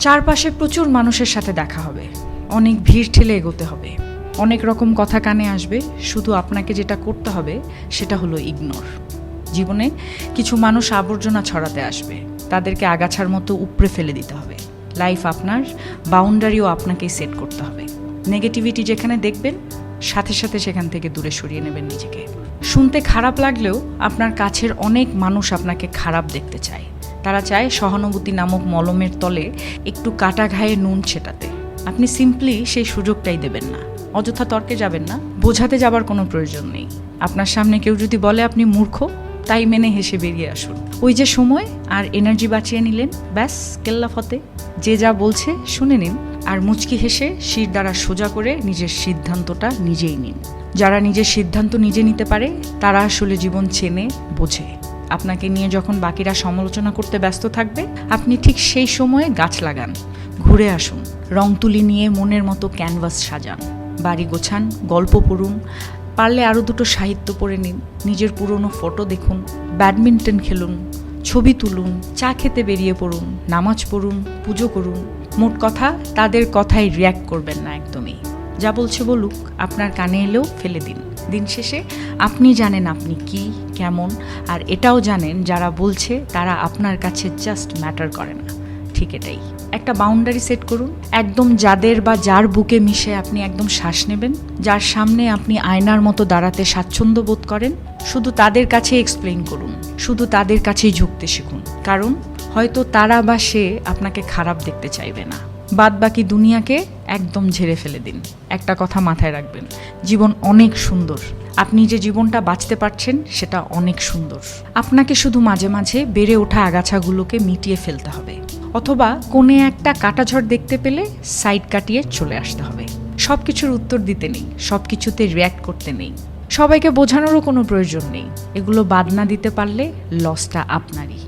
চারপাশে প্রচুর মানুষের সাথে দেখা হবে, অনেক ভিড় ঠেলে এগোতে হবে, অনেক রকম কথা কানে আসবে। শুধু আপনাকে যেটা করতে হবে সেটা হলো ইগনোর। জীবনে কিছু মানুষ আবর্জনা ছড়াতে আসবে, তাদেরকে আগাছার মতো উপড়ে ফেলে দিতে হবে। লাইফ আপনার, বাউন্ডারিও আপনাকেই সেট করতে হবে। নেগেটিভিটি যেখানে দেখবেন সাথে সাথে সেখান থেকে দূরে সরিয়ে নেবেন নিজেকে। শুনতে খারাপ লাগলেও আপনার কাছের অনেক মানুষ আপনাকে খারাপ দেখতে চায়। তারা চায় সহানুভূতি নামক মলমের তলে একটু কাটা ঘায়ে নুন ছেটাতে। আপনি সিম্পলি সেই সুযোগটাই দেবেন না। অযথা তর্কে যাবেন না, বোঝাতে যাবার কোনো প্রয়োজন নেই। আপনার সামনে কেউ যদি বলে আপনি মূর্খ, তাই মেনে হেসে বেরিয়ে আসুন। ওই যে সময় আর এনার্জি বাঁচিয়ে নিলেন, ব্যাস কেল্লা ফতে। যে যা বলছে শুনে নিন, আর মুচকি হেসে শির দ্বারা সোজা করে নিজের সিদ্ধান্তটা নিজেই নিন। যারা নিজের সিদ্ধান্ত নিজে নিতে পারে তারা আসলে জীবন চেনে, বোঝে। আপনাকে নিয়ে যখন বাকিরা সমালোচনা করতে ব্যস্ত থাকবে, আপনি ঠিক সেই সময়ে গাছ লাগান, ঘুরে আসুন, রং তুলি নিয়ে মনের মতো ক্যানভাস সাজান, বাড়ি গোছান, গল্প পড়ুন, পারলে আরও দুটো সাহিত্য পড়ে নিন, নিজের পুরনো ফটো দেখুন, ব্যাডমিন্টন খেলুন, ছবি তুলুন, চা খেতে বেরিয়ে পড়ুন, নামাজ পড়ুন, পুজো করুন। মোট কথা, তাদের কথায় রিয়্যাক্ট করবেন না একদমই। যা বলছে বলুক, আপনার কানে এলেও ফেলে দিন। দিন শেষে আপনি জানেন আপনি কি, কেমন, আর এটাও জানেন যারা বলছে তারা আপনার কাছে জাস্ট ম্যাটার করে না। ঠিক এটাই। একটা বাউন্ডারি সেট করুন, একদম যাদের বা যার বুকে মিশে আপনি একদম শ্বাস নেবেন, যার সামনে আপনি আয়নার মতো দাঁড়াতে স্বাচ্ছন্দ্য বোধ করেন, শুধু তাদের কাছে এক্সপ্লেইন করুন, শুধু তাদের কাছেই ঝুঁকতে শিখুন। কারণ হয়তো তারা বা সে আপনাকে খারাপ দেখতে চাইবে না। বাদ বাকি দুনিয়াকে একদম ঝেড়ে ফেলে দিন। একটা কথা মাথায় রাখবেন, জীবন অনেক সুন্দর। আপনি যে জীবনটা বাঁচতে পারছেন সেটা অনেক সুন্দর। আপনাকে শুধু মাঝে মাঝে বেড়ে ওঠা আগাছাগুলোকে মিটিয়ে ফেলতে হবে, অথবা কোণে একটা কাটাঝড় দেখতে পেলে সাইড কাটিয়ে চলে আসতে হবে। সব কিছুর উত্তর দিতে নেই, সব কিছুতে রিয়্যাক্ট করতে নেই, সবাইকে বোঝানোরও কোনো প্রয়োজন নেই। এগুলো বাদ না দিতে পারলে লসটা আপনারই।